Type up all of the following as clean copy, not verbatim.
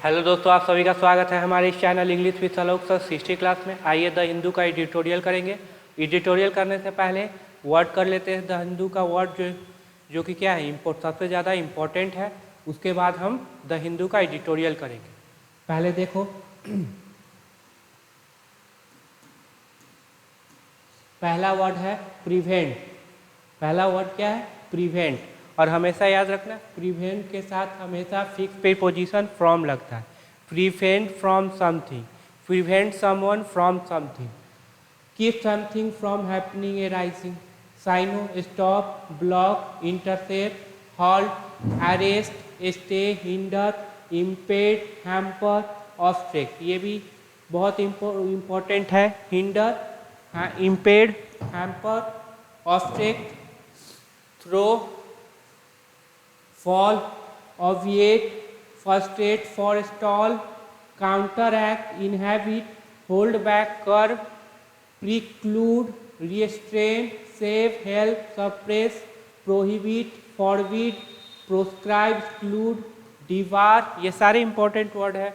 Hello दोस्तों, आप सभी का स्वागत है हमारे इस channel English with Alok sir 60 class में। आइए द हिंदू का एडिटोरियल करेंगे। एडिटोरियल करने से पहले वर्ड कर लेते हैं। द हिंदू का वर्ड जो कि क्या है, सबसे ज़्यादा इम्पोर्टेंट है। उसके बाद हम द हिंदू का एडिटोरियल करेंगे। पहले देखो, पहला वर्ड है प्रिवेंट। पहला वर्ड क्या है? प्रिवेंट। और हमेशा याद रखना, प्रिवेंट के साथ हमेशा फिक्स प्रीपोजिशन फ्रॉम लगता है। Prevent from something, prevent someone from something, keep something from happening arising, syno, stop, block, intercept, halt, arrest, stay, hinder, impede, hamper, obstruct. ये भी बहुत इम्पोर्टेंट है। Hinder, impede, hamper, obstruct, thwart, foil, obviate, frustrate, forestall, counteract, inhibit, hold back, curb, preclude, restrain, save, help, suppress, prohibit, forbid, proscribe, exclude, debar. ये सारे important word है।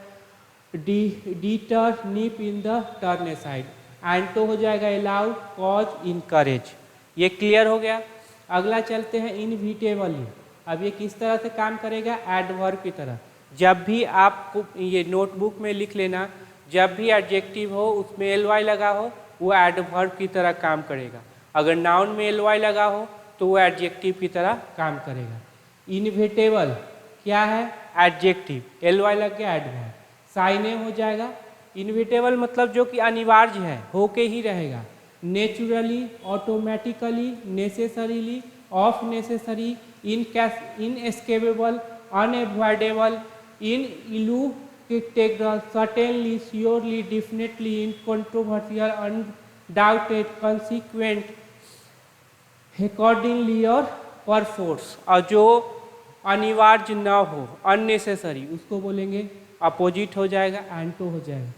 Deter, nip in the turn side. एंटो हो जाएगा allow, cause, encourage. ये clear हो गया। अगला चलते हैं इनविटेबली। अब ये किस तरह से काम करेगा? एडवर्ब की तरह। जब भी आपको ये नोटबुक में लिख लेना, जब भी एडजेक्टिव हो उसमें एल लगा हो, वो एडवर्ब की तरह काम करेगा। अगर नाउन में एल लगा हो तो वो एडजेक्टिव की तरह काम करेगा। इनविटेबल क्या है? एडजेक्टिव, एल लग गया, एडवर्ब। साइने हो जाएगा। इनविटेबल मतलब जो कि अनिवार्य है, होके ही रहेगा। Naturally, automatically, necessarily, of necessary, inescapable, unavoidable, ineluctable, certainly, surely, definitely, incontroversial, undoubted, consequent, accordingly और परफोर्स। और जो अनिवार्य ना हो, अननेसेसरी, उसको बोलेंगे अपोजिट हो जाएगा, एंटो हो जाएगा।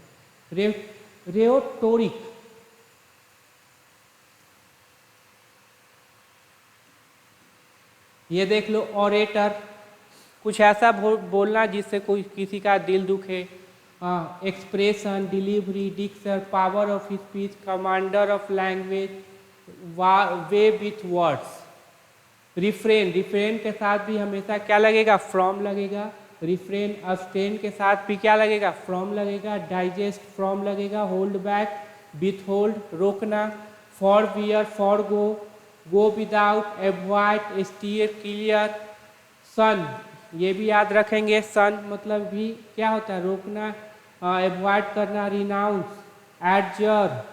रेटोरिक, ये देख लो, ऑरेटर, कुछ ऐसा बोलना जिससे कोई किसी का दिल दुखे। Expression, delivery, diction, power of speech, commander of language, way with words. Refrain, refrain के साथ भी हमेशा क्या लगेगा? फ्रॉम लगेगा। रिफ्रेन, अब्सटेन के साथ भी क्या लगेगा? फ्रॉम लगेगा। डाइजेस्ट, फ्रॉम लगेगा। होल्ड बैक, विथ होल्ड, रोकना। Forbear, forgo, go without, avoid, steer, clear. Shun, ये भी याद रखेंगे। सन मतलब भी क्या होता है? रोकना, एवॉइड करना। रिनाउंस, एडजर,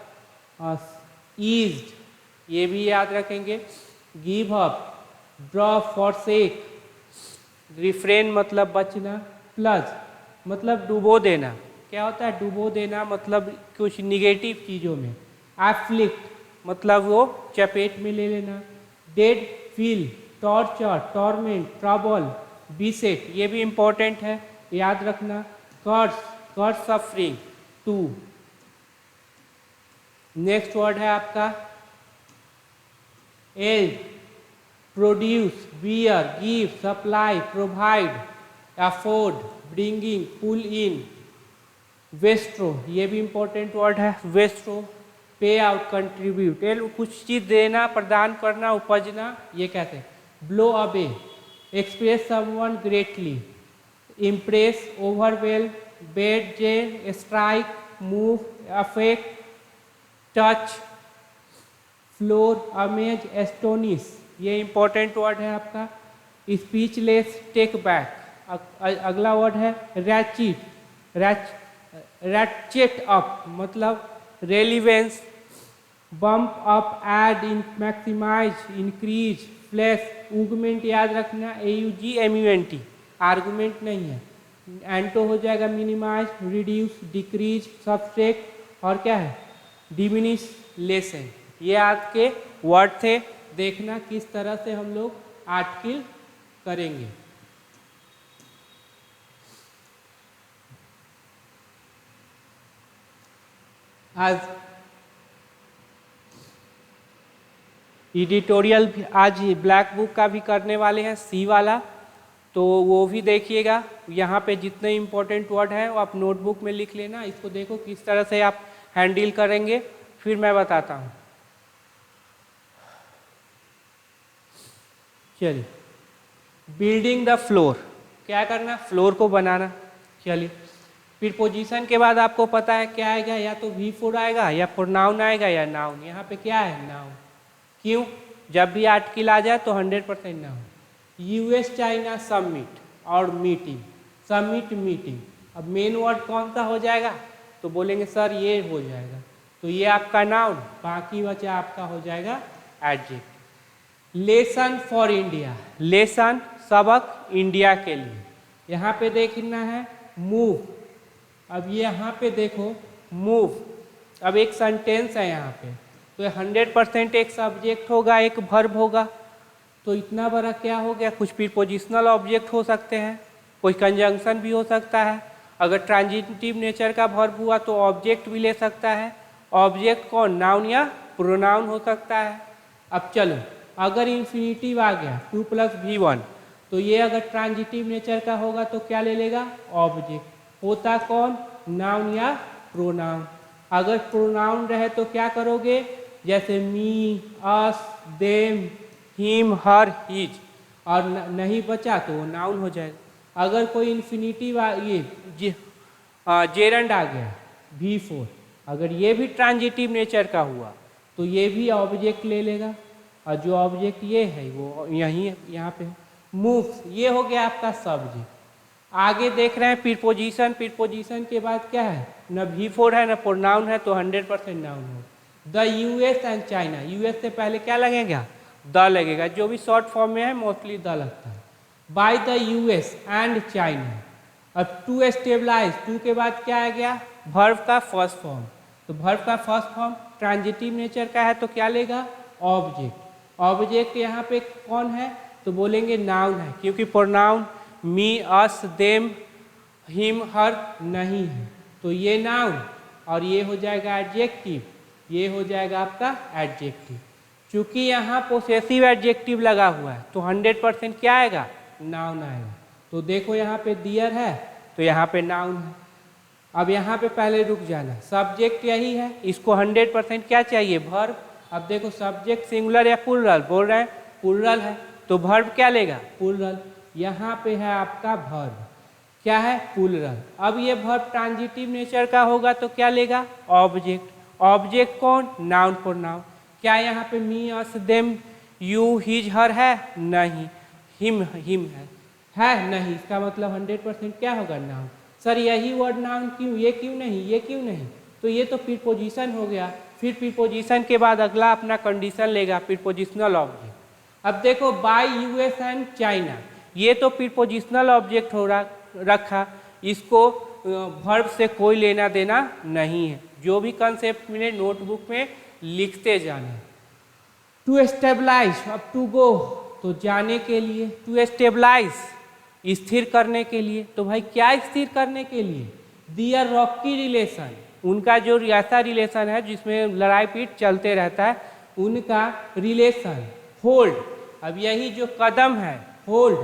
ईज्ड, ये भी याद रखेंगे। Give up, drop, forsake. Refrain मतलब बचना। प्लस मतलब डुबो देना। क्या होता है? डुबो देना मतलब कुछ निगेटिव चीज़ों में। एफ्लिक्ट मतलब वो चपेट में ले लेना। Dead, feel, torture, torment, trouble, beset, ये भी इम्पोर्टेंट है, याद रखना। Curse, curse, suffering, to. Next word है आपका yield, produce, bear, give, supply, provide, afford, bringing, pull in. वेस्ट्रो, ये भी इंपॉर्टेंट वर्ड है। वेस्ट्रो, पे आउट, कंट्रीब्यूट, कुछ चीज देना, प्रदान करना, उपजना, ये कहते हैं। Blow away, express someone greatly, impress, overwhelm, bed, gel, strike, move, affect, touch, floor, amaze, astonish, ये इंपॉर्टेंट वर्ड है आपका। Speechless, take back. अगला वर्ड है रैचिट, रैचेट अप मतलब relevance, bump up, add, maximise, increase, flash, augment, याद रखना, AUGMENT, argument नहीं है। एंटो हो जाएगा मिनिमाइज, रिड्यूस, डिक्रीज, सब्सट्रैक्ट, और क्या है? Diminish, lesson. ये आज के वर्ड थे। देखना किस तरह से हम लोग आर्टिकल करेंगे। आज एडिटोरियल भी आज ब्लैक बुक का भी करने वाले हैं, सी वाला। तो वो भी देखिएगा। यहाँ पे जितने इम्पोर्टेंट वर्ड हैं वो आप नोटबुक में लिख लेना। इसको देखो किस तरह से आप हैंडल करेंगे, फिर मैं बताता हूँ। चलिए, बिल्डिंग द फ्लोर, क्या करना, फ्लोर को बनाना। चलिए, फिर पोजीशन के बाद आपको पता है क्या आएगा, या तो V4 आएगा या प्रोनाउन आएगा या नाउन। यहाँ पे क्या है, नाउन। क्यों, जब भी आर्टिकल आ जाए तो 100% नाउन। US चाइना समिट और मीटिंग, समिट मीटिंग, अब मेन वर्ड कौन सा हो जाएगा, तो बोलेंगे सर ये हो जाएगा, तो ये आपका नाउन, बाकी बचा आपका हो जाएगा adjective. Lesson for India, lesson सबक इंडिया के लिए। यहाँ पे देखना है मूव, अब ये यहाँ पे देखो मूव, अब एक सेंटेंस है यहाँ पे, तो 100% एक सब्जेक्ट होगा, एक वर्ब होगा। तो इतना बड़ा क्या हो गया, कुछ प्रीपोजिशनल ऑब्जेक्ट हो सकते हैं, कोई कंजंक्शन भी हो सकता है। अगर ट्रांजिटिव नेचर का वर्ब हुआ तो ऑब्जेक्ट भी ले सकता है। ऑब्जेक्ट कौन, नाउन या प्रोनाउन हो सकता है। अब चलो, अगर इन्फिनिटिव आ गया 2 + V1, तो ये अगर ट्रांजिटिव नेचर का होगा तो क्या ले लेगा, ऑब्जेक्ट। होता कौन, नाउन या प्रोनाउन। अगर प्रोनाउन रहे तो क्या करोगे, जैसे मी, अस, देम, हिम, हर, हिज, और नहीं बचा तो वो नाउन हो जाएगा। अगर कोई इन्फिनिटिव ये जेरंड आ गया V4, अगर ये भी ट्रांजिटिव नेचर का हुआ तो ये भी ऑब्जेक्ट ले लेगा, और जो ऑब्जेक्ट ये है वो यहीं यहाँ पे मूव, ये हो गया आपका सब्जेक्ट। आगे देख रहे हैं प्रीपोजिशन, प्रीपोजिशन के बाद क्या है, न V4 है न प्रोनाउन है, तो 100% नाउन हो। The US and China, US से पहले क्या लगेगा, द लगेगा, जो भी शॉर्ट फॉर्म में है मोस्टली द लगता है। By the US and China, अब टू स्टेबलाइज, टू के बाद क्या आ गया, वर्ब का फर्स्ट फॉर्म, तो वर्ब का फर्स्ट फॉर्म ट्रांजिटिव नेचर का है तो क्या लेगा, ऑब्जेक्ट। ऑब्जेक्ट यहाँ पे कौन है, तो बोलेंगे नाउन है, क्योंकि प्रोनाउन मी, अस, देम, हिम, हर नहीं है, तो ये नाउन, और ये हो जाएगा एडजेक्टिव, ये हो जाएगा आपका एडजेक्टिव। चूंकि यहाँ पोसेसिव एडजेक्टिव लगा हुआ है तो 100% क्या आएगा, नाउन आएगा। तो देखो यहाँ पे डियर है तो यहाँ पे नाउन है। अब यहाँ पे पहले रुक जाना, सब्जेक्ट यही है, इसको 100% क्या चाहिए, वर्ब। अब देखो सब्जेक्ट सिंगुलर या प्लुरल, बोल रहे हैं प्लुरल है, तो वर्ब क्या लेगा, प्लुरल। यहाँ पे है आपका वर्ब, क्या है, प्लुरल। अब ये वर्ब ट्रांजिटिव नेचर का होगा तो क्या लेगा, ऑब्जेक्ट। ऑब्जेक्ट कौन, नाउन प्रोनाउन। क्या यहाँ पे मी, अस, देम, यू, हिज, हर है, नहीं। हिम, हिम है नहीं, इसका मतलब 100% क्या होगा, नाउन। सर यही वर्ड नाउन क्यों, ये क्यों नहीं, ये क्यों नहीं, तो ये तो प्रीपोजिशन हो गया। फिर प्रीपोजिशन के बाद अगला अपना कंडीशन लेगा, प्रीपोजिशनल ऑब्जेक्ट। अब देखो बाय US एंड चाइना, ये तो प्रीपोजिशनल ऑब्जेक्ट हो रखा, इसको वर्ब से कोई लेना देना नहीं है। जो भी कंसेप्ट मैंने नोटबुक में लिखते जाना। टू स्टेबलाइज, अब टू गो तो जाने के लिए, टू स्टेबलाइज स्थिर करने के लिए, तो भाई क्या स्थिर करने के लिए, दियर रॉकी रिलेशन, उनका जो ऐसा रिलेशन है जिसमें लड़ाई पीट चलते रहता है, उनका रिलेशन। होल्ड, अब यही जो कदम है होल्ड,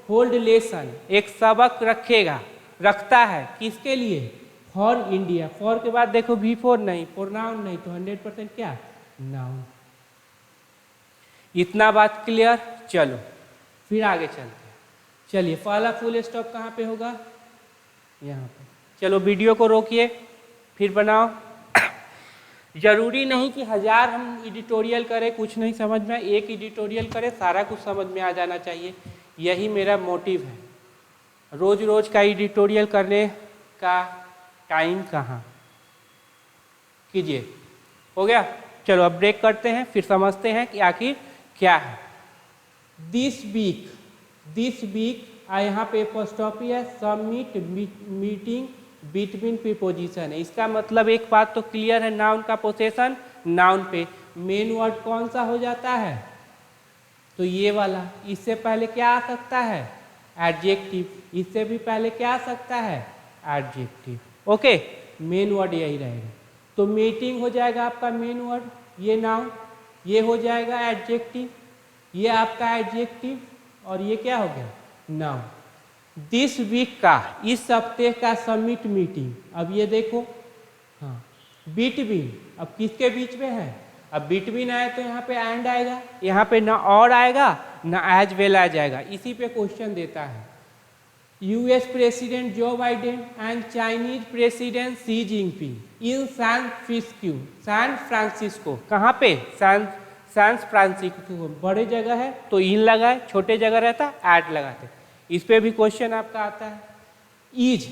होल्ड लेसन, एक सबक रखेगा, रखता है किसके लिए, फॉर इंडिया। फॉर के बाद देखो V4 नहीं, प्रोनाउन नहीं, तो 100% क्या, नाउन। इतना बात क्लियर। चलो फिर आगे चलते हैं। चलिए पहला फुल स्टॉप कहाँ पे होगा, यहाँ पे। चलो वीडियो को रोकिए फिर बनाओ। जरूरी नहीं कि 1000 हम एडिटोरियल करें, कुछ नहीं समझ में, एक एडिटोरियल करें सारा कुछ समझ में आ जाना चाहिए, यही मेरा मोटिव है। रोज रोज का एडिटोरियल करने का टाइम कहाँ, कीजिए। हो गया, चलो अब ब्रेक करते हैं, फिर समझते हैं कि आखिर क्या है। दिस वीक यहाँ पे एपोस्ट्रोफी है, सबमिट मीटिंग बिटवीन प्रीपोजिशन है। इसका मतलब एक बात तो क्लियर है, नाउन का पोसेशन नाउन पे मेन वर्ड कौन सा हो जाता है, तो ये वाला। इससे पहले क्या आ सकता है, एडजेक्टिव। इससे भी पहले क्या आ सकता है, एडजेक्टिव। ओके, मेन वर्ड यही रहेगा। तो मीटिंग हो जाएगा आपका मेन वर्ड, ये नाउन, ये हो जाएगा एडजेक्टिव, ये आपका एडजेक्टिव, और ये क्या हो गया, नाउन। दिस वीक का, इस हफ्ते का समिट मीटिंग। अब ये देखो, हाँ बिटवीन, अब किसके बीच में है, अब बिटवीन आए तो यहाँ पे एंड आएगा, यहाँ पे ना और आएगा ना एज वेल आ जाएगा, इसी पे क्वेश्चन देता है। US president Joe Biden and Chinese president Xi Jinping in San Francisco, कहाँ पे, सैन फ्रांसिस्को, बड़े जगह है तो इन लगाए, छोटे जगह रहता ऐड लगाते, इस पे भी क्वेश्चन आपका आता है। ईज,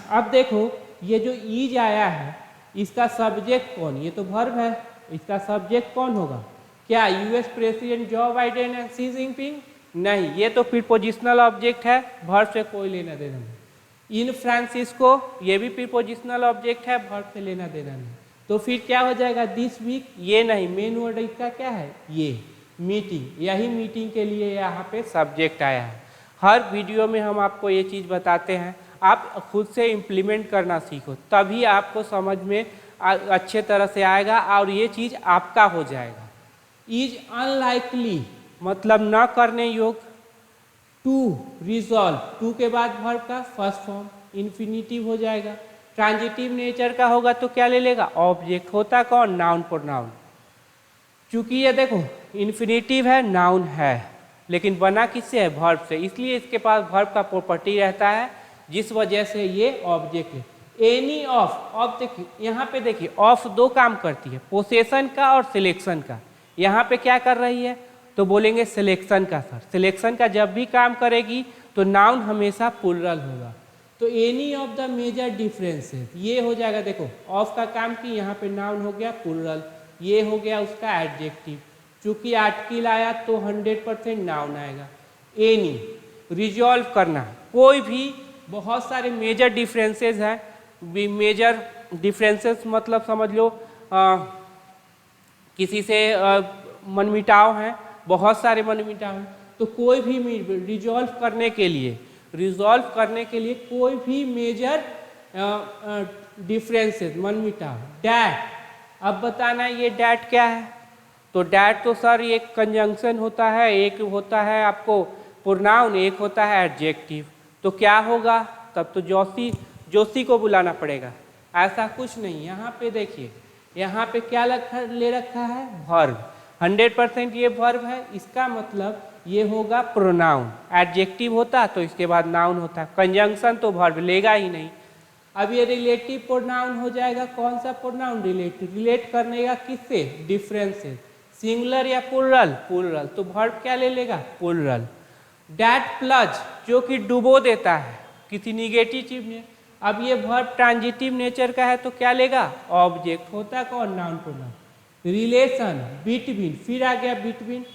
अब देखो ये जो ईज आया है इसका सब्जेक्ट कौन, ये तो वर्ब है, इसका सब्जेक्ट कौन होगा, क्या US president Joe Biden and Xi Jinping, नहीं, ये तो प्रीपोजिशनल ऑब्जेक्ट है, वर्ब से कोई लेना देना नहीं। इन फ्रांसिस्को, ये भी प्रीपोजिशनल ऑब्जेक्ट है, वर्ब से लेना देना नहीं, तो फिर क्या हो जाएगा, दिस वीक, ये नहीं, मेन वर्ड इसका क्या है, ये मीटिंग, यही मीटिंग के लिए यहाँ पे सब्जेक्ट आया है। हर वीडियो में हम आपको ये चीज़ बताते हैं, आप खुद से इम्प्लीमेंट करना सीखो, तभी आपको समझ में अच्छे तरह से आएगा और ये चीज़ आपका हो जाएगा। इज अनलाइकली मतलब न करने योग्य, टू रिजॉल्व, टू के बाद वर्ब का फर्स्ट फॉर्म इन्फिनिटिव हो जाएगा, ट्रांजिटिव नेचर का होगा तो क्या ले लेगा, ऑब्जेक्ट, होता कौन, नाउन प्रोनाउन। चूंकि ये देखो इन्फिनिटिव है, नाउन है, लेकिन बना किससे है, वर्ब से, इसलिए इसके पास वर्ब का प्रॉपर्टी रहता है, जिस वजह से ये ऑब्जेक्ट है। एनी ऑफ देखिए यहाँ पे देखिए, ऑफ दो काम करती है, पोसेशन का और सिलेक्शन का, यहाँ पे क्या कर रही है, तो बोलेंगे सिलेक्शन का सर, सिलेक्शन का जब भी काम करेगी तो नाउन हमेशा प्लुरल होगा, तो any of the major differences, ये हो जाएगा, देखो ऑफ का काम की, यहाँ पे नाउन हो गया प्लुरल, ये हो गया उसका एडजेक्टिव, चूंकि आर्टिकल आया तो 100% नाउन आएगा। एनी, रिजॉल्व करना, कोई भी, बहुत सारे मेजर डिफरेंसेस हैं, मेजर डिफरेंसेस मतलब समझ लो किसी से मनमिटाव है, बहुत सारे मनमिटाव हैं, तो कोई भी रिजॉल्व करने के लिए कोई भी मेजर डिफरेंसेस, मनमिटाव, डैट, अब बताना ये डैट क्या है, तो डैट तो सर एक कंजंक्शन होता है, एक होता है आपको प्रोनाउन, एक होता है एडजेक्टिव, तो क्या होगा, तब तो जोशी को बुलाना पड़ेगा, ऐसा कुछ नहीं। यहाँ पे देखिए, यहाँ पे क्या ले रखा है, वर्ब, 100% ये वर्ब है, इसका मतलब ये होगा प्रोनाउन, एडजेक्टिव होता तो इसके बाद नाउन होता, कंजंक्शन तो वर्ब लेगा ही नहीं। अब ये रिलेटिव प्रोनाउन हो जाएगा, कौन सा प्रोनाउन, रिलेटिव, रिलेट करने का किससे, डिफरेंसेस, सिंगुलर या प्लुरल, तो वर्ब क्या ले लेगा, प्लुरल। डैट प्लस, जो कि डुबो देता है किसी निगेटिव चीज में, अब ये वर्ब ट्रांजिटिव नेचर का है तो क्या लेगा, ऑब्जेक्ट, होता कौन, नाउन प्रोनाउन। रिलेशन, बिटवीन, फिर आ गया between,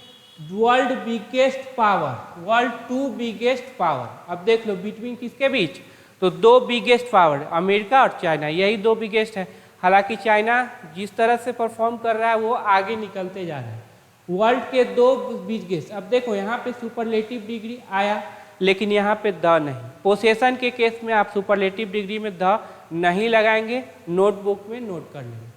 world biggest power, world two biggest power, अब देख लो बिटवीन किसके बीच, तो दो बिगेस्ट पावर, अमेरिका और चाइना, यही दो बिगेस्ट है, हालांकि चाइना जिस तरह से परफॉर्म कर रहा है वो आगे निकलते जा रहा है, वर्ल्ड के दो बिगेस्ट। अब देखो यहाँ पे सुपरलेटिव डिग्री आया, लेकिन यहाँ पे द नहीं, पोसेशन के केस में आप सुपरलेटिव डिग्री में द नहीं लगाएंगे, नोटबुक में नोट कर लेंगे।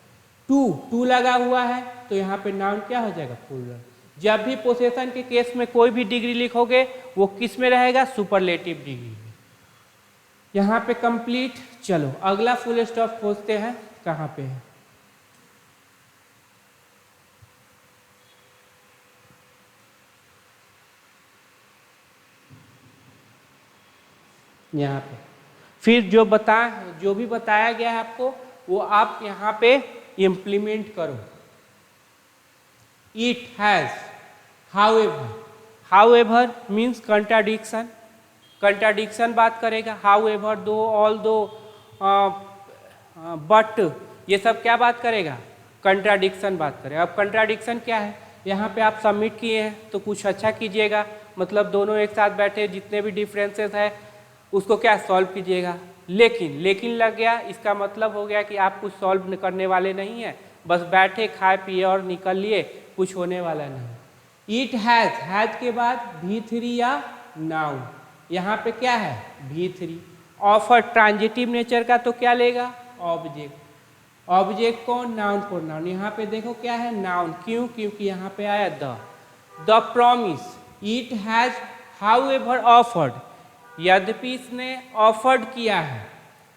टू लगा हुआ है तो यहाँ पे नाउन क्या हो जाएगा, प्लुरल। जब भी पोसेशन के केस में कोई भी डिग्री लिखोगे वो किस में रहेगा, सुपरलेटिव डिग्री में। यहाँ पे कंप्लीट। चलो अगला फुल स्टॉप खोजते हैं, कहाँ पे है, यहाँ पे। फिर जो भी बताया गया है आपको वो आप यहाँ पे इम्प्लीमेंट करो। It has, however means contradiction, contradiction बात करेगा, हाउएवर, दो, ऑल दो, बट, ये सब क्या बात करेगा, कंट्राडिक्शन बात करेगा। अब कंट्राडिक्शन क्या है, यहाँ पे आप सबमिट किए हैं तो कुछ अच्छा कीजिएगा, मतलब दोनों एक साथ बैठे जितने भी डिफरेंसेस है उसको क्या सॉल्व कीजिएगा। लेकिन लग गया, इसका मतलब हो गया कि आप कुछ सॉल्व करने वाले नहीं हैं, बस बैठे खाए पिए और निकल लिए, कुछ होने वाला नहीं। इट हैज के बाद V3 या नाउन, यहाँ पे क्या है V3, ऑफर ट्रांजिटिव नेचर का तो क्या लेगा, ऑब्जेक्ट, ऑब्जेक्ट कौन, नाउन प्रोनाउन, यहाँ पे देखो क्या है, नाउन, क्यों, क्योंकि यहाँ पे आया the promise, it has however offered, यद्यपि इसने ऑफर्ड किया है,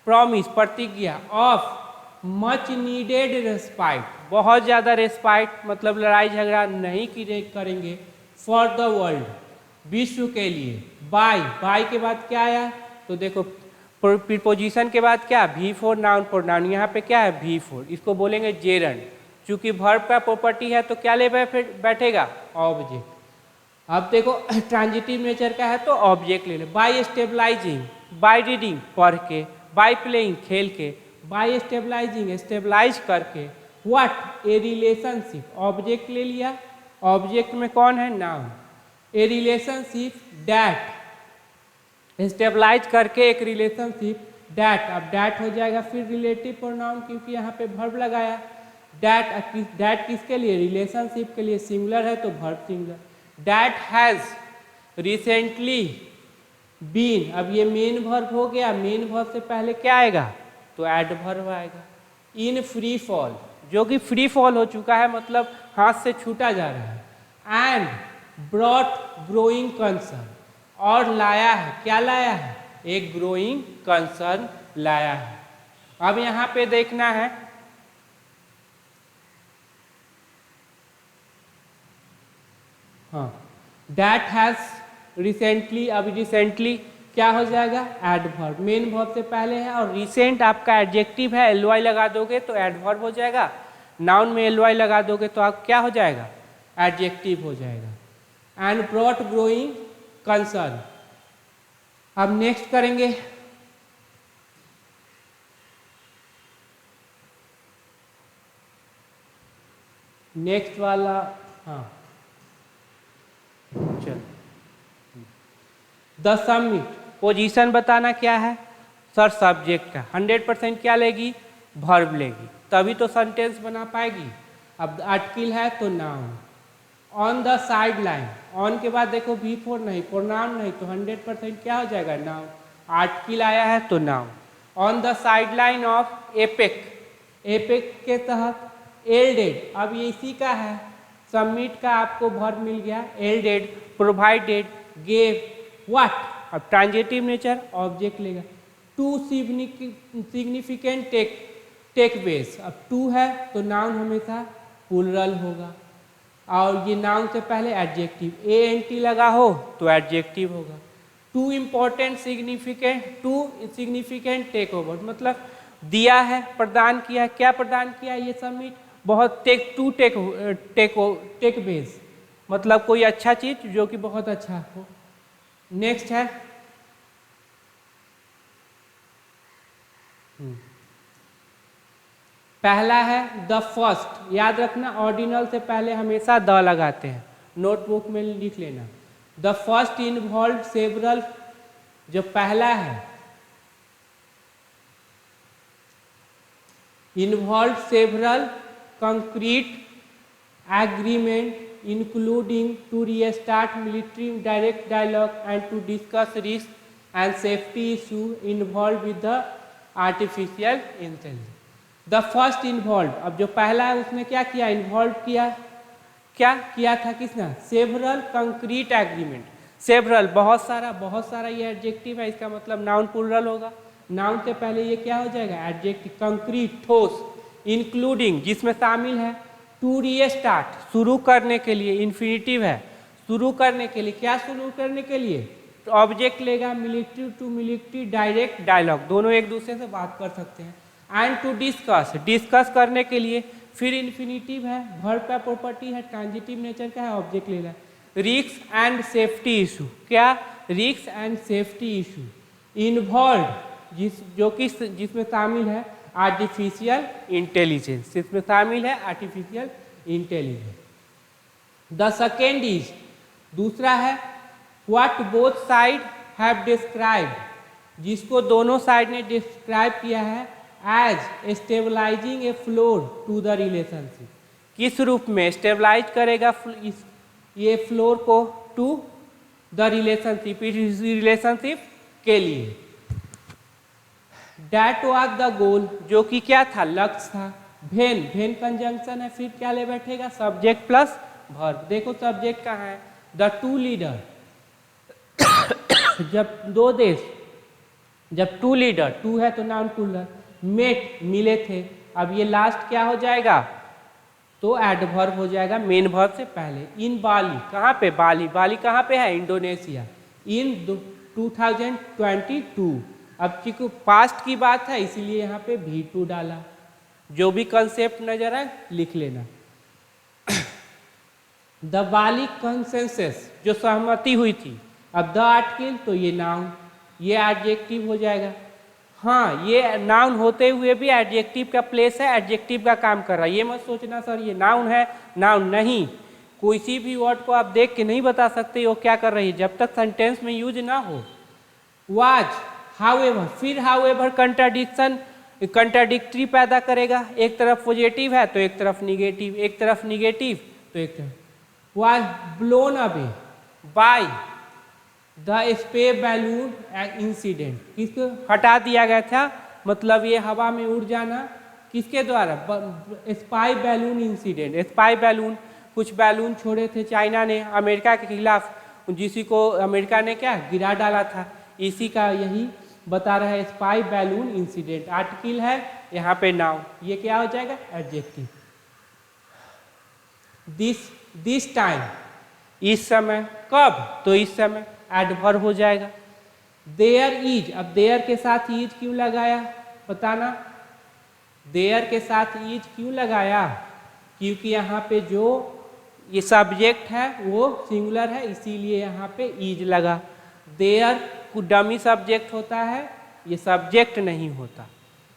प्रॉमिस प्रतिज्ञा ऑफ मच नीडेड रेस्पाइट, बहुत ज़्यादा रेस्पाइट मतलब लड़ाई झगड़ा नहीं करेंगे, फॉर द वर्ल्ड, विश्व के लिए। बाय के बाद क्या आया, तो देखो प्रीपोजिशन के बाद क्या, V4 नाउन प्रोनाउन, यहाँ पे क्या है V4, इसको बोलेंगे जेरंड। चूंकि वर्ब का प्रॉपर्टी है तो क्या ले बैठेगा, ऑब्जेक्ट। अब देखो ट्रांजिटिव नेचर का है तो ऑब्जेक्ट ले ले। बाय स्टेबलाइजिंग, बाय रीडिंग पढ़ के, बाय प्लेइंग खेल के, बाय स्टेबलाइजिंग स्टेबलाइज करके, व्हाट ए रिलेशनशिप, ऑब्जेक्ट ले लिया, ऑब्जेक्ट में कौन है, noun, a relationship that, stabilise करके एक रिलेशनशिप डैट, अब डैट हो जाएगा फिर रिलेटिव प्रोनाउन क्योंकि यहाँ पे वर्ब लगाया। डैट किसके लिए, रिलेशनशिप के लिए, सिंगुलर है तो verb singular. That has recently been, अब ये मेन वर्ब हो गया, मेन वर्ब से पहले क्या आएगा, तो एडवर्ब आएगा। इन फ्री फॉल, जो कि फ्री फॉल हो चुका है मतलब हाथ से छूटा जा रहा है। एंड ब्रॉट ग्रोइंग कंसर्न, और लाया है, क्या लाया है, एक ग्रोइंग कंसर्न लाया है। अब यहाँ पे देखना है, हाँ, डैट हैज रिसेंटली, अब रिसेंटली क्या हो जाएगा, एडवर्ब, मेन वर्ब से पहले है, और रिसेंट आपका एडजेक्टिव है, एलवाई लगा दोगे तो एडवर्ब हो जाएगा, नाउन में एलवाई लगा दोगे तो आप क्या हो जाएगा, एडजेक्टिव हो जाएगा। And brought growing concern. अब नेक्स्ट करेंगे, नेक्स्ट वाला, हाँ चल, द समिट, पोजीशन बताना क्या है, सर सब्जेक्ट का 100% क्या लेगी, वर्ब लेगी, तभी तो सेंटेंस बना पाएगी। अब आर्टिकल है तो noun. On the side line, on के बाद देखो V4 नहीं, प्रोनाउन नहीं, तो 100% क्या हो जाएगा, नाउन। आर्टिकल आया है तो noun. On the side line of APEC, APEC के तहत एल्डेड, अब ये इसी का है, सबमिट का आपको वर्ब मिल गया, एल्डेड, प्रोवाइडेड, गेव, व्हाट, अब ट्रांजिटिव नेचर ऑब्जेक्ट लेगा। टू सिग्निफिकेंट टेक बेस, अब टू है तो नाउन हमेशा प्लूरल होगा, और ये नाउन से पहले एडजेक्टिव, ANT लगा हो तो एडजेक्टिव होगा। Too important significant take over, मतलब दिया है, प्रदान किया है, क्या प्रदान किया है, ये सबमिट, बहुत टेक बेस, मतलब कोई अच्छा चीज जो कि बहुत अच्छा हो। नेक्स्ट है पहला है द फर्स्ट, याद रखना ऑर्डिनल से पहले हमेशा द लगाते हैं, नोटबुक में लिख लेना। द फर्स्ट इन्वॉल्व सेवरल, जो पहला है involve several concrete agreement including to restart military direct dialogue and to discuss risk and safety issue involve with the artificial intelligence. The first involve, अब जो पहला है उसने क्या किया, इन्वॉल्व किया, क्या किया था किसने, सेवरल कंक्रीट एग्रीमेंट, सेवरल बहुत सारा ये एडजेक्टिव है, इसका मतलब नाउन प्लूरल होगा, नाउन से पहले ये क्या हो जाएगा, एडजेक्टिव, कंक्रीट ठोस, इंक्लूडिंग जिसमें शामिल है, टू रीस्टार्ट शुरू करने के लिए, इन्फिनिटिव है, शुरू करने के लिए, क्या शुरू करने के लिए, ऑब्जेक्ट लेगा, military to military direct dialogue, दोनों एक दूसरे से बात कर सकते हैं। एंड टू डिस्कस करने के लिए, फिर इन्फिनिटिव है, वर्ब का प्रॉपर्टी है, ट्रांजिटिव नेचर का है, ऑब्जेक्ट ले रहा है। रिस्क एंड सेफ्टी इशू, क्या, risk and safety issue involve, जिसमें शामिल है आर्टिफिशियल इंटेलिजेंस, जिसमें शामिल है artificial intelligence. The second is, दूसरा है what both side have described, जिसको दोनों साइड ने डिस्क्राइब किया है as stabilising a floor to the relationship, किस रूप में स्टेबलाइज करेगा ये फ्लोर को टू द रिलेशनशिप, इस रिलेशनशिप के लिए। डैट वाज द गोल, जो कि क्या था, लक्ष्य था। भेन कंजंक्शन है, फिर क्या ले बैठेगा, सब्जेक्ट प्लस वर्ब। देखो सब्जेक्ट कहाँ है, द टू लीडर जब दो देश, जब टू लीडर, टू है तो नाउन प्लूरल, मेट मिले थे, अब ये लास्ट क्या हो जाएगा, तो एडवर्ब हो जाएगा मेन वर्ब से पहले। इन बाली, कहाँ पे बाली, बाली कहाँ पे है, इंडोनेशिया, इन 2022। अब चूंकि पास्ट की बात है इसीलिए यहाँ पे V2 डाला। जो भी कंसेप्ट नजर आए लिख लेना। द बाली कंसेंसस, जो सहमति हुई थी, अब द आर्टिकल तो ये नाउन, ये एडजेक्टिव हो जाएगा। हाँ, ये नाउन होते हुए भी एडजेक्टिव का प्लेस है, एडजेक्टिव का काम कर रहा है। ये मत सोचना सर ये नाउन है, नाउन नहीं। किसी भी वर्ड को आप देख के नहीं बता सकते वो क्या कर रही है जब तक सेंटेंस में यूज ना हो। वाज, हाउएवर, फिर हाउएवर कंट्राडिक्टरी पैदा करेगा। एक तरफ पॉजिटिव है तो एक तरफ निगेटिव, एक तरफ निगेटिव तो एक तरफ। Was blown away by the space balloon incident, किसको हटा दिया गया था, मतलब ये हवा में उड़ जाना किसके द्वारा, spy balloon incident. Spy balloon, कुछ बैलून छोड़े थे चाइना ने अमेरिका के खिलाफ, जिसी को अमेरिका ने क्या गिरा डाला था, इसी का यही बता रहा है स्पाई बैलून इंसिडेंट। आर्टिकल है यहाँ पे नाउन, ये क्या हो जाएगा एडजेक्टिव। दिस टाइम, इस समय, कब, तो इस समय एडवर्ब हो जाएगा। देयर इज, अब देयर के साथ इज क्यों लगाया बताना, देयर के साथ इज क्यों लगाया, क्योंकि यहाँ पे जो ये सब्जेक्ट है वो सिंगुलर है इसीलिए यहाँ पे इज लगा। देयर डमी सब्जेक्ट होता है, ये सब्जेक्ट नहीं होता।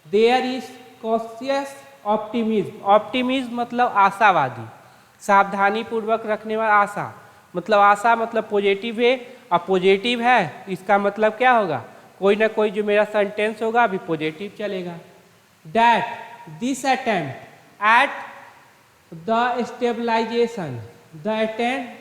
There is cautious optimism, optimism मतलब आशावादी, सावधानी पूर्वक रखने वाला, आशा मतलब आशा मतलब पॉजिटिव है, अब पॉजिटिव है इसका मतलब क्या होगा, कोई ना कोई जो मेरा सेंटेंस होगा अभी पॉजिटिव चलेगा। That this attempt at the stabilisation, the attempt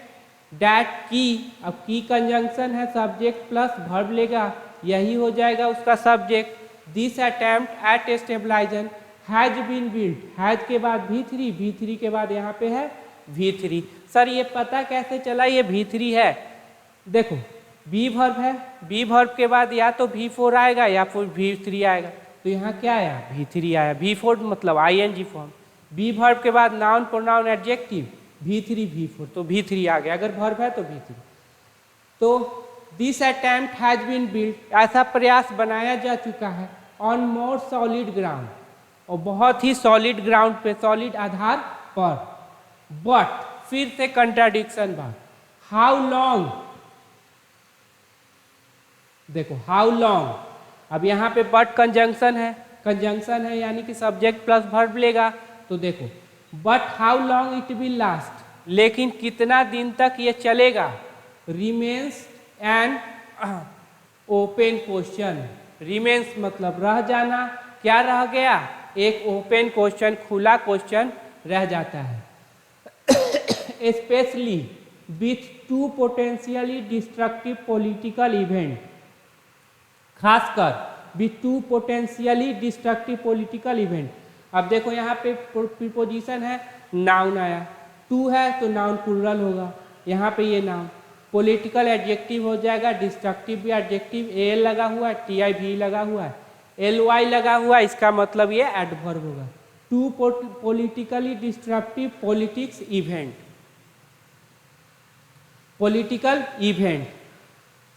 that की, अब की कंजंक्शन है सब्जेक्ट प्लस वर्ब लेगा, यही हो जाएगा उसका subject. This attempt at stabilisation has been built, has के बाद V3, V3 के बाद यहाँ पे है V3। सर ये पता कैसे चला ये V3 है, देखो बी वर्ब है, बी वर्ब के बाद या तो V4 आएगा या फिर V3 आएगा, तो यहाँ क्या आया V3 आया। V4 मतलब ING फॉर्म, बी वर्ब के बाद noun pronoun adjective, V3 V4 तो V3 आ गया, अगर वर्ब है तो V3। तो this attempt has been built, ऐसा प्रयास बनाया जा चुका है ऑन मोर सॉलिड ग्राउंड, और बहुत ही सॉलिड ग्राउंड पे, सॉलिड आधार पर। बट फिर से कंट्राडिक्शन बात, हाउ लॉन्ग, देखो हाउ लॉन्ग, अब यहाँ पे बट कंजंक्शन है, कंजंक्शन है यानी कि सब्जेक्ट प्लस वर्ब लेगा, तो देखो but how long it will last, लेकिन कितना दिन तक ये चलेगा, remains an open question. Remains मतलब रह जाना, क्या रह गया, एक ओपन क्वेश्चन, खुला क्वेश्चन रह जाता है। Especially with two potentially destructive political event, खासकर with two potentially destructive political event. अब देखो यहाँ पे प्रीपोजिशन है, नाउन आया, टू है तो नाउन प्लूरल होगा, यहाँ पे ये नाउन, पॉलिटिकल एडजेक्टिव हो जाएगा, डिस्ट्रक्टिव भी एडजेक्टिव, एल लगा हुआ है, TIV लगा हुआ है, LY लगा हुआ है, इसका मतलब ये एडवर्ब होगा। Two politically destructive politics event, political event.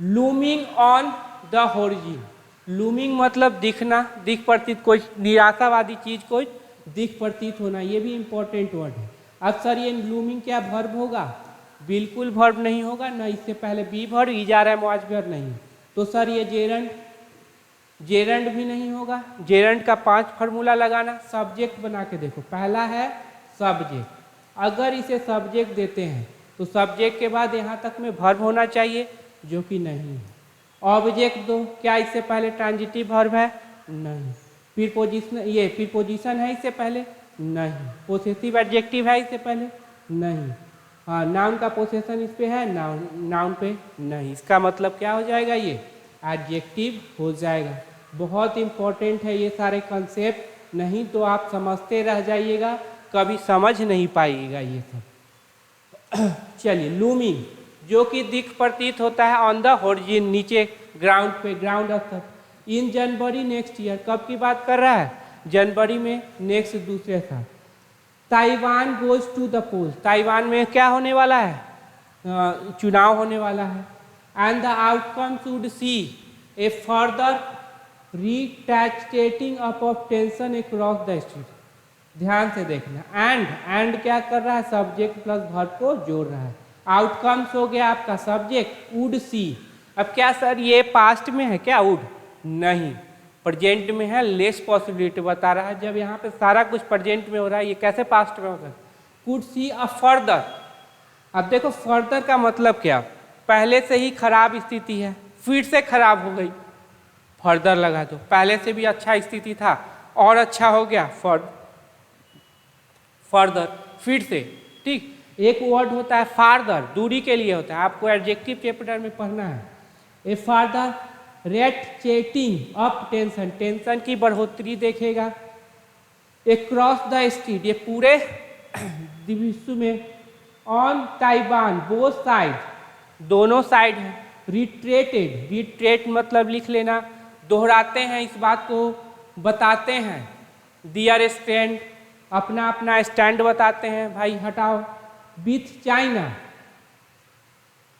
Looming on the horizon, looming मतलब दिखना, दिख प्रतीत, कोई निराशावादी चीज कोई दिख प्रतीत होना, ये भी इंपॉर्टेंट वर्ड है। अब सर ये लूमिंग क्या वर्ब होगा, बिल्कुल वर्ब नहीं होगा ना, इससे पहले बी वर्ब, ई जा रहा है मुआजबर नहीं, तो सर ये जेरंड, जेरंड भी नहीं होगा। जेरंड का 5 फार्मूला लगाना, सब्जेक्ट बना के देखो, पहला है सब्जेक्ट, अगर इसे सब्जेक्ट देते हैं तो सब्जेक्ट के बाद यहाँ तक में वर्ब होना चाहिए, जो कि नहीं है। ऑब्जेक्ट दो, क्या इससे पहले ट्रांजिटिव वर्ब है, नहीं। प्रीपोजिशन, ये प्रीपोजिशन है इससे पहले, नहीं। पोसेसिव एडजेक्टिव है इससे पहले, नहीं। हाँ, नाउन का पोसेशन इस पे है, नाउन, नाउन पे नहीं, इसका मतलब क्या हो जाएगा, ये एडजेक्टिव हो जाएगा। बहुत इंपॉर्टेंट है ये सारे कंसेप्ट, नहीं तो आप समझते रह जाइएगा, कभी समझ नहीं पाइएगा ये सब। चलिए, लूमिंग, जो कि दिख प्रतीत होता है ऑन द होरिजिन, नीचे ग्राउंड पे, ग्राउंड स्तर। इन जनवरी नेक्स्ट ईयर, कब की बात कर रहा है? जनवरी में नेक्स्ट दूसरे साल। Taiwan goes to the poll, Taiwan में क्या होने वाला है? चुनाव होने वाला है। And the outcome should see a further ratcheting up of tension across the street. ध्यान से देखना, एंड क्या कर रहा है? सब्जेक्ट प्लस वर्ब को जोड़ रहा है। आउटकम्स हो गया आपका सब्जेक्ट, वुड सी। अब क्या सर ये पास्ट में है क्या? वुड नहीं, प्रेजेंट में है, लेस पॉसिबिलिटी बता रहा है। जब यहाँ पे सारा कुछ प्रेजेंट में हो रहा है, ये कैसे पास्ट में होगा? Could see a further. अब देखो फर्दर का मतलब क्या? पहले से ही खराब स्थिति है, फिर से खराब हो गई, फर्दर लगा दो। पहले से भी अच्छा स्थिति था और अच्छा हो गया, फर्दर, फिर से। ठीक, एक वर्ड होता है फार्दर, दूरी के लिए होता है, आपको एडजेक्टिव चैप्टर में पढ़ना है। A further ratcheting up tension, tension की बढ़ोतरी देखेगा। अक्रॉस द स्ट्रीट, ये पूरे विश्व में। ऑन ताइवान बोथ साइड, दोनों साइड है। रिट्रेटेड, रिट्रेट मतलब लिख लेना, दोहराते हैं इस बात को, बताते हैं। दियर स्टैंड, अपना अपना स्टैंड बताते हैं, भाई हटाओ। With China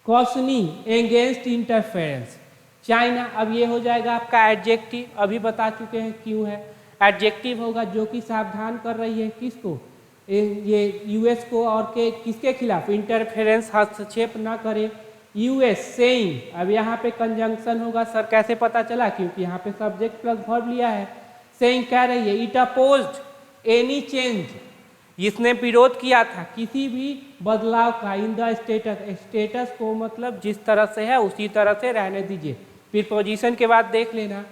कॉशनिंग against interference, China. अब ये हो जाएगा आपका एडजेक्टिव, अभी बता चुके हैं क्यों है। एडजेक्टिव होगा जो कि सावधान कर रही है किसको? ये यूएस को, और के किसके खिलाफ? इंटरफेरेंस, हस्तक्षेप ना करे। यूएस सेइंग, अब यहाँ पे कंजंक्शन होगा। सर कैसे पता चला? क्योंकि यहाँ पे सब्जेक्ट प्लस वर्ब लिया है। सेइंग कह रही है इट अपोज्ड एनी चेंज, इसने विरोध किया था किसी भी बदलाव का। इन द स्टेटस, स्टेटस को मतलब जिस तरह से है उसी तरह से रहने दीजिए। प्रीपोजिशन के बाद देख लेना।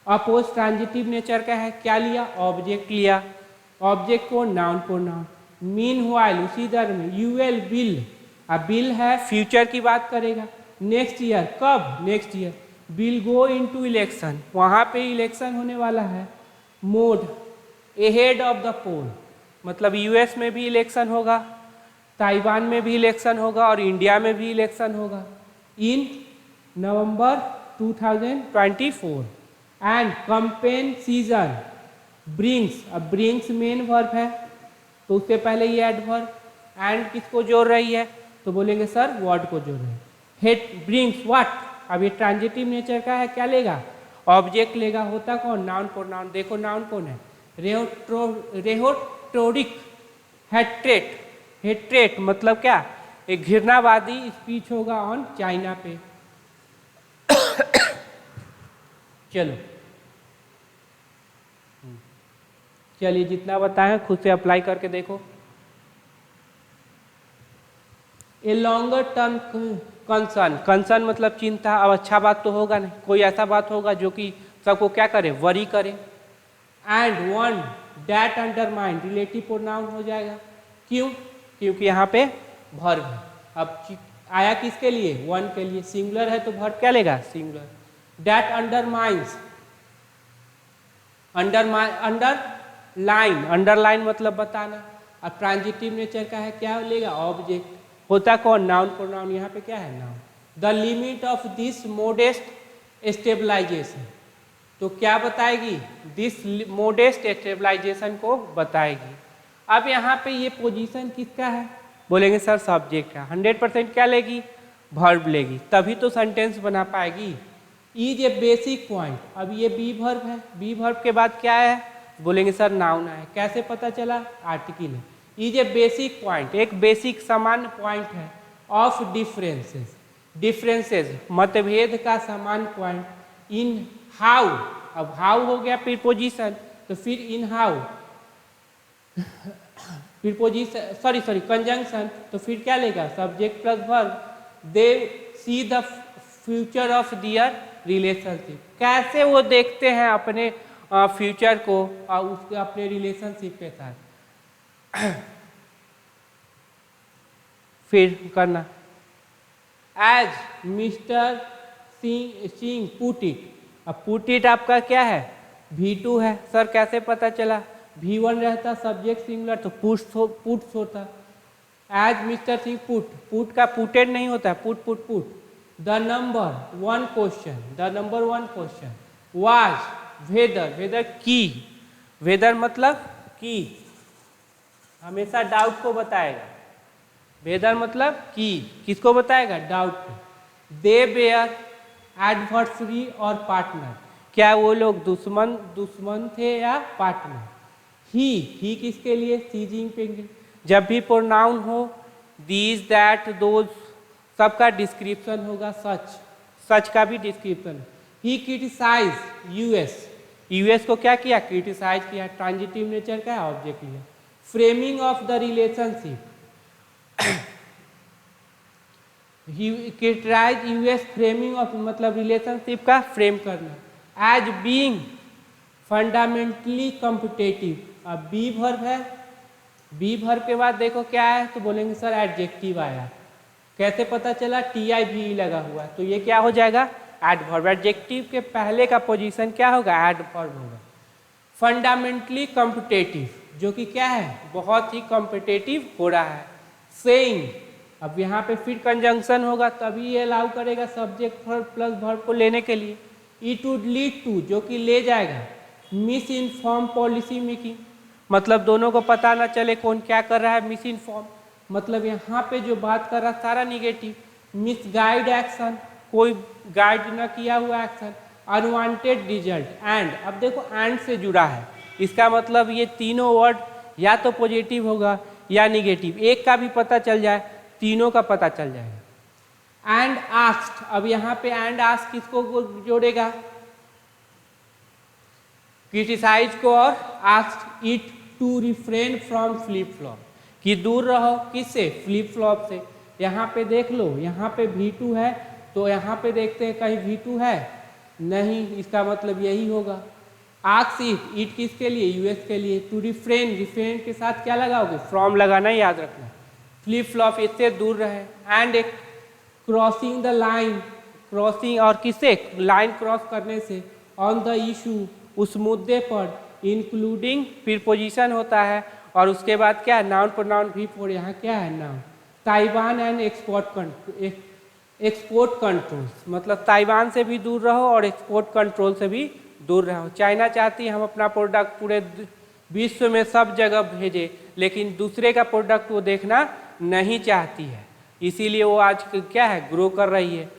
अपोज ट्रांजिटिव नेचर का है, क्या लिया? ऑब्जेक्ट लिया। ऑब्जेक्ट को नाउन प्रोनाउन। मीनव्हाइल, उसी दर में। यूएल विल, अब बिल है, फ्यूचर की बात करेगा। नेक्स्ट ईयर, कब? Next year. Will go into election, वहाँ पे इलेक्शन होने वाला है। मोड अहेड ऑफ द पोल, मतलब यूएस में भी इलेक्शन होगा, ताइवान में भी इलेक्शन होगा और इंडिया में भी इलेक्शन होगा इन नवंबर 2024। एंड कैंपेन सीजन ब्रिंग्स, अब ब्रिंग्स मेन वर्ब है तो उससे पहले ये एडवर्ब। एंड किसको जोड़ रही है? तो बोलेंगे सर वर्ड को जोड़ रहे हैं। हेड ब्रिंग्स व्हाट, अब ये ट्रांजिटिव नेचर का है, क्या लेगा? ऑब्जेक्ट लेगा। होता कौन? Noun pronoun. देखो नाउन कौन है? रेहोटोरिक हेट्रेट, हेट्रेट मतलब क्या? एक घृणावादी स्पीच होगा ऑन चाइना पे। चलो चलिए, जितना बताएं खुद से अप्लाई करके देखो। A longer term concern, concern मतलब चिंता। अब अच्छा बात तो होगा नहीं, कोई ऐसा बात होगा जो कि सबको क्या करे? वरी करे। And one that undermine, relative pronoun हो जाएगा। क्यों? क्योंकि यहाँ पे वर्ब है। अब आया किसके लिए? वन के लिए। सिंगुलर है तो वर्ब क्या लेगा? Singular. That undermines, underline, underline मतलब बताना। अब ट्रांजिटिव नेचर का है, क्या लेगा? ऑब्जेक्ट। होता कौन? Noun pronoun. यहाँ पे क्या है? Noun. The limit of this modest stabilisation, तो क्या बताएगी? दिस मोडेस्ट स्टेबलाइजेशन को बताएगी। अब यहाँ पे ये पोजीशन किसका है? बोलेंगे सर सब्जेक्ट का। 100% क्या लेगी? वर्ब लेगी, तभी तो सेंटेंस बना पाएगी। इज ए बेसिक पॉइंट, अब ये बी वर्ब है, बी वर्ब के बाद क्या है? बोलेंगे सर नाउन है। कैसे पता चला? आर्टिकल है। इज ए बेसिक पॉइंट, एक बेसिक सामान्य पॉइंट है। ऑफ डिफरेंसेस, डिफरेंसेस मतभेद का सामान्य पॉइंट। इन हाउ, अब हाउ हो गया प्रीपोजिशन, तो फिर in how preposition, sorry conjunction, तो फिर क्या लेगा? Subject plus verb. They see the future of their relationship, कैसे वो देखते हैं अपने फ्यूचर को और उसके अपने रिलेशनशिप के साथ। फिर करना as mister Singh put it, अब पुट इट आपका क्या है? V2 है। सर कैसे पता चला? V1 रहता सब्जेक्ट सिंगुलर तो पुट्स होता। As mister Singh put, put का पुटेड नहीं होता, put put put the number one question was whether, whether की, वेदर मतलब की, हमेशा डाउट को बताएगा, वेदर मतलब की, किसको बताएगा, डाउट को। दे बेयर एडवर्सरी और पार्टनर, क्या वो लोग दुश्मन थे या पार्टनर। ही किसके लिए, सी जिनपिंग। जब भी प्रोनाउन हो, दीज दैट दोज, सबका डिस्क्रिप्शन होगा, सच का भी डिस्क्रिप्शन। ही क्रिटिसाइज यूएस को क्या किया, क्रिटिसाइज किया, ट्रांजिटिव नेचर का ऑब्जेक्ट लिया। Framing of the relationship, criticise US, framing of मतलब रिलेशनशिप का फ्रेम करना। एज बीइंग फंडामेंटली कॉम्पिटिटिव, अब बी वर्ब है, बी वर्ब के बाद देखो क्या है, तो बोलेंगे सर एडजेक्टिव आया, कैसे पता चला, TIV लगा हुआ है, तो ये क्या हो जाएगा, एडवर्ब। एडजेक्टिव के पहले का पोजीशन क्या होगा, एडवर्ब होगा। फंडामेंटली कॉम्पिटिटिव, जो कि क्या है, बहुत ही कॉम्पिटिटिव हो रहा है। सेइंग, अब यहाँ पे फिर कंजंक्शन होगा तभी ये अलाउ करेगा सब्जेक्ट वर्ब प्लस वर्ब को लेने के लिए। इट वुड लीड टू, जो कि ले जाएगा। मिस इन्फॉर्म पॉलिसी मेकिंग, मतलब दोनों को पता ना चले कौन क्या कर रहा है। मिस इन्फॉर्म मतलब यहाँ पे जो बात कर रहा है सारा निगेटिव। मिसगाइड एक्शन, कोई गाइड न किया हुआ एक्शन। Unwanted result. एंड, अब देखो एंड से जुड़ा है, इसका मतलब ये तीनों वर्ड या तो पॉजिटिव होगा या निगेटिव, एक का भी पता चल जाए, तीनों का पता चल जाएगा। एंड आस्क्ड, अब यहाँ पे एंड आस्क किसको जोड़ेगा, क्रिटिसाइज को और asked it to refrain from flip flop, कि दूर रहो किससे, फ्लिप फ्लॉप से। यहाँ पे देख लो, यहाँ पे V2 है, तो यहाँ पे देखते हैं कहीं V2 है नहीं, इसका मतलब यही होगा। आस्क इट किसके लिए, यूएस के लिए। टू रिफ्रेन, रिफ्रेन के साथ क्या लगाओगे, फ्रॉम लगाना, याद रखना। फ्लिप फ्लॉप, इससे दूर रहे। एंड एक क्रॉसिंग द लाइन, क्रॉसिंग और किससे, लाइन क्रॉस करने से। ऑन द इशू, उस मुद्दे पर। इंक्लूडिंग, फिर पोजीशन होता है और उसके बाद क्या, नाउन प्रोनाउन V4, यहाँ क्या है, noun. Taiwan and export controls, मतलब ताइवान से भी दूर रहो और एक्सपोर्ट कंट्रोल से भी दूर रहो। चाइना चाहती है हम अपना प्रोडक्ट पूरे विश्व में सब जगह भेजे, लेकिन दूसरे का प्रोडक्ट वो देखना नहीं चाहती है, इसीलिए वो आज क्या है, ग्रो कर रही है।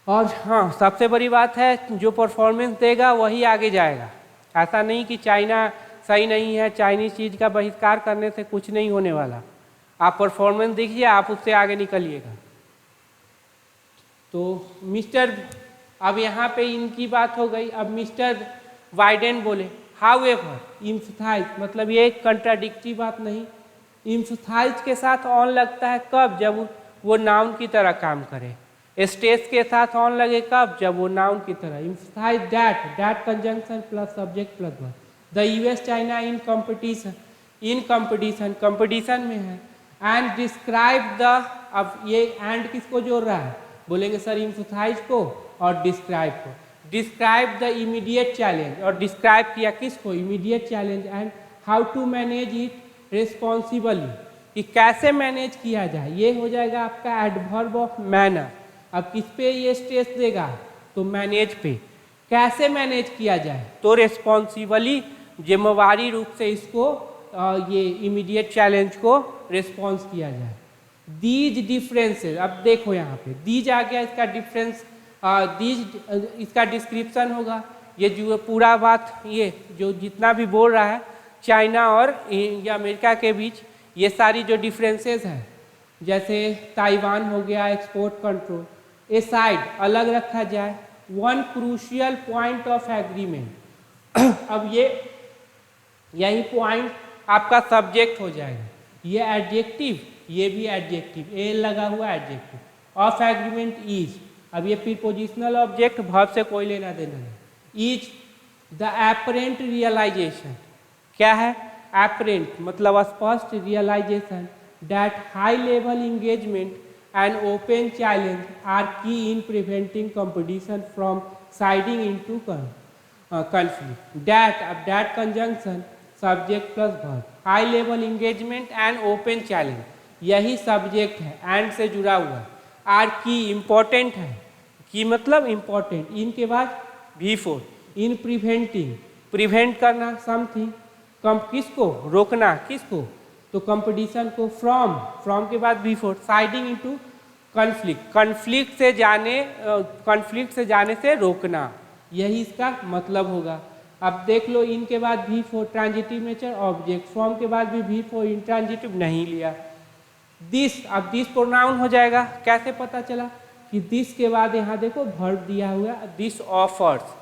और हाँ, सबसे बड़ी बात है, जो परफॉर्मेंस देगा वही आगे जाएगा। ऐसा नहीं कि चाइना सही नहीं है, चाइनीज चीज़ का बहिष्कार करने से कुछ नहीं होने वाला। आप परफॉर्मेंस देखिए, आप उससे आगे निकलिएगा। तो मिस्टर, अब यहाँ पे इनकी बात हो गई। अब मिस्टर वाइडेन बोले हाउएवर एम्फसाइज, मतलब ये कंट्राडिक्टरी बात नहीं। एम्फसाइज के साथ ऑन लगता है कब, जब वो नाउन की तरह काम करे। स्ट्रेस के साथ ऑन लगे कब, जब वो नाउन की तरह। Emphasise that, that conjunction plus subject plus verb. The US China in competition, competition में है। एंड डिस्क्राइब द, अब ये एंड किसको जोड़ रहा है, बोलेंगे सर एम्फसाइज को और डिस्क्राइब को। डिस्क्राइब द इमीडिएट चैलेंज, और डिस्क्राइब किया किसको, immediate challenge. And how to manage it responsibly, कि कैसे मैनेज किया जाए, ये हो जाएगा आपका एडवर्ब ऑफ मैनर। अब किस पे ये स्ट्रेस देगा, तो मैनेज पे। कैसे मैनेज किया जाए, तो रिस्पॉन्सिबली, जिम्मेवारी रूप से इसको ये इमीडिएट चैलेंज को रिस्पॉन्स किया जाए। दीज डिफरेंसेस, अब देखो यहाँ पे दीज आ गया, इसका डिफरेंस, दीज इसका डिस्क्रिप्शन होगा। ये जो पूरा बात, ये जो जितना भी बोल रहा है चाइना और या अमेरिका के बीच, ये सारी जो डिफरेंसेस हैं, जैसे ताइवान हो गया, एक्सपोर्ट कंट्रोल, ए साइड अलग रखा जाए। One crucial point of agreement, अब ये यही पॉइंट आपका सब्जेक्ट हो जाएगा। ये एडजेक्टिव, ये भी एडजेक्टिव, ए लगा हुआ एडजेक्टिव। ऑफ एग्रीमेंट इज, अब ये प्रीपोजिशनल ऑब्जेक्ट, वर्ब से कोई लेना देना नहीं। इज द एपरेंट रियलाइजेशन, क्या है, एपरेंट मतलब स्पष्ट, realisation that high level engagement and open challenge are key in preventing competition from sliding into conflict. That, अब that conjunction subject plus verb, high level engagement and open challenge, यही subject है, and से जुड़ा हुआ। Are की important है, की मतलब इम्पोर्टेंट। इन के बाद V4 इन प्रिवेंटिंग, प्रिवेंट करना समथिंग, कम किसको रोकना, किसको तो कंपटीशन को। फ्रॉम के बाद V4 siding into conflict, conflict से जाने से रोकना, यही इसका मतलब होगा। अब देख लो इनके बाद V4 transitive nature object, from के बाद भी V4 इंट्रांजिटिव नहीं लिया। दिस, अब दिस प्रोनाउन हो जाएगा, कैसे पता चला कि दिस के बाद यहाँ देखो वर्ब दिया हुआ, this offers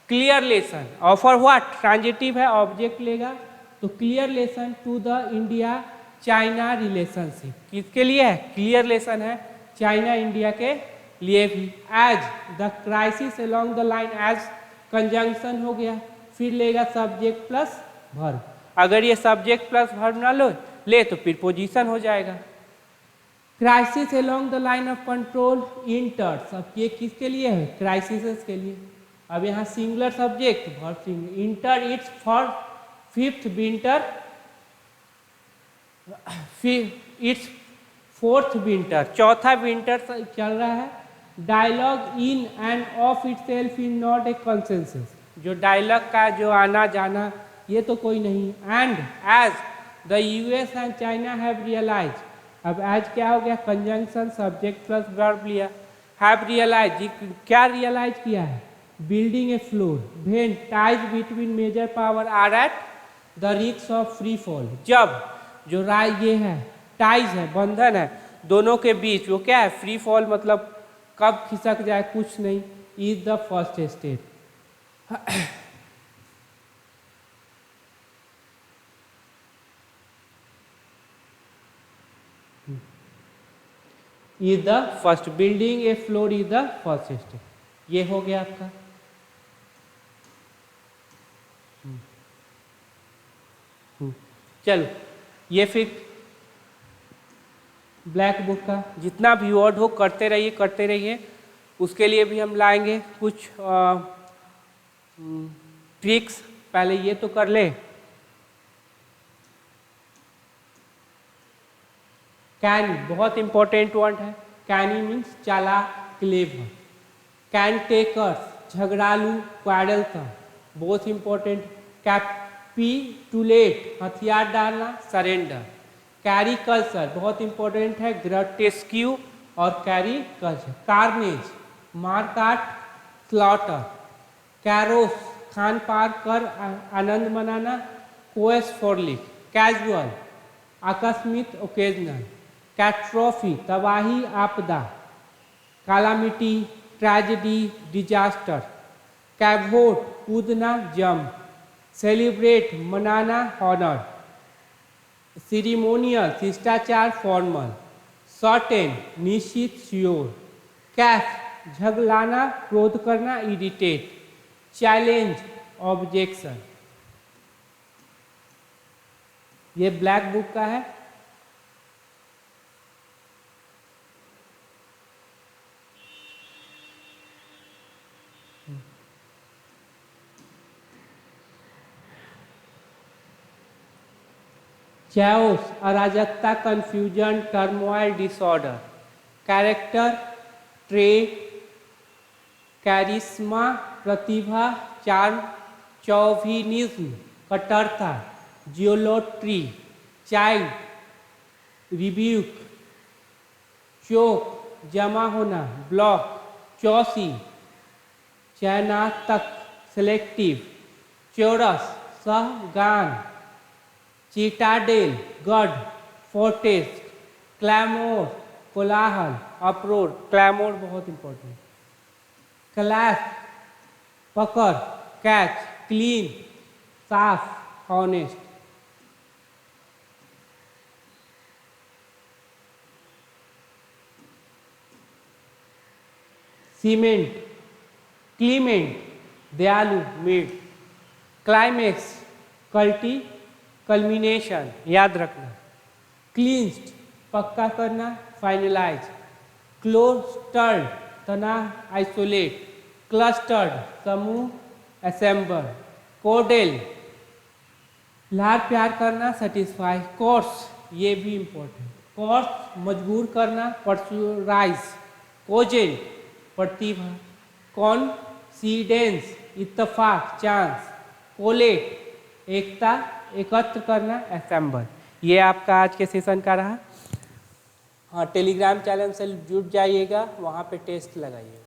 clear lesson. Offer what, transitive है, ऑब्जेक्ट लेगा तो clear lesson to the India China relationship, किसके लिए है, क्लियर लेसन है चाइना इंडिया के लिए भी। As the crisis along the line, as conjunction हो गया, फिर लेगा सब्जेक्ट प्लस वर्ब। अगर ये सब्जेक्ट प्लस वर्ब ना ले तो प्रीपोजिशन हो जाएगा। Crisis along the line of control इंटर्स, अब ये किसके लिए है, क्राइसिस के लिए। अब यहाँ singular subject verb singular, enter its four fifth winter, its fourth winter, चौथा विंटर चल रहा है। Dialogue in and of itself is not a consensus, जो डायलॉग का जो आना जाना ये तो कोई नहीं। And as the US and China have realise, अब एज क्या हो गया, कंजंक्शन सब्जेक्ट प्लस वर्ब लिया। हैव रियलाइज, क्या रियलाइज किया है, building a floor when ties between major power are at the risk of free fall, जब जो राय ये है टाइज है, बंधन है दोनों के बीच, वो क्या है, फ्री फॉल, मतलब कब खिसक जाए कुछ नहीं, is the first step. Is the first, building a floor is the first step, ये हो गया आपका। चलो ये फिर ब्लैक बुक का जितना भी वर्ड हो करते रहिए। उसके लिए भी हम लाएंगे कुछ ट्रिक्स, पहले ये तो कर ले। कैन बहुत इंपॉर्टेंट वर्ड है, कैनी मीन्स चाला, क्लेवर। कैन टेकर्स झगड़ालू, क्वाडलसम, बहुत इंपॉर्टेंट। कैपिटुलेट हथियार डालना, सरेंडर। कैरी कल्चर बहुत इंपॉर्टेंट है, ग्रटेस्क्यू और कैरी कल्चर। कार्नेज मारकाट, स्लॉटर। कैरोस खान पार कर आनंद मनाना, कोएस फॉरलिक। कैजुअल आकस्मिक, ओकेजनल। कैट्रोफी तबाही, आपदा। कालामिटी ट्रेजेडी, डिजास्टर। कैवोट कूदना, जंप। सेलिब्रेट मनाना, हॉनर। सिरिमोनियल शिष्टाचार, फॉर्मल। सर्टेन निश्चित, श्योर। कैफ झगड़ाना, क्रोध करना, इरिटेट। Challenge objection. ये ब्लैक बुक का है। चैओस अराजकता, confusion, turmoil, disorder. Character trait, charisma प्रतिभा, चार्म। चौविनिज्म कट्टरता, जियोलोट्री। Chide rebuke. चोक जमा होना, ब्लॉक। चौसी चयनात्मक, सेलेक्टिव। चोरस सहगान। चिटाडेल गढ़, फोर्टेस। क्लैमोर कोलाहल, अप्रोर। क्लैमोर बहुत इंपॉर्टेंट। क्लैश पकड़, कैच। क्लीन साफ, ऑनेस्ट। सीमेंट क्लीमेंट, दयालु, मिड। क्लाइमेक्स कल्टी, कल्मिनेशन, याद रखना। क्लींस्ड पक्का करना, फाइनलाइज। क्लोस्टर्ड तना, आइसोलेट। क्लस्टर्ड समूह, असेंबल। कोडेल लाड प्यार करना, सेटिस्फाई। कोर्स ये भी इंपॉर्टेंट, कॉर्स मजबूर करना, परसुराइज, कोजेंट प्रतिभा, कॉन्सिडेंस इत्तेफाक चांस, कोलेट एकता एकत्र करना, असेंबल। ये आपका आज के सेशन का रहा। हाँ, टेलीग्राम चैनल से जुड़ जाइएगा, वहाँ पे टेस्ट लगाइएगा।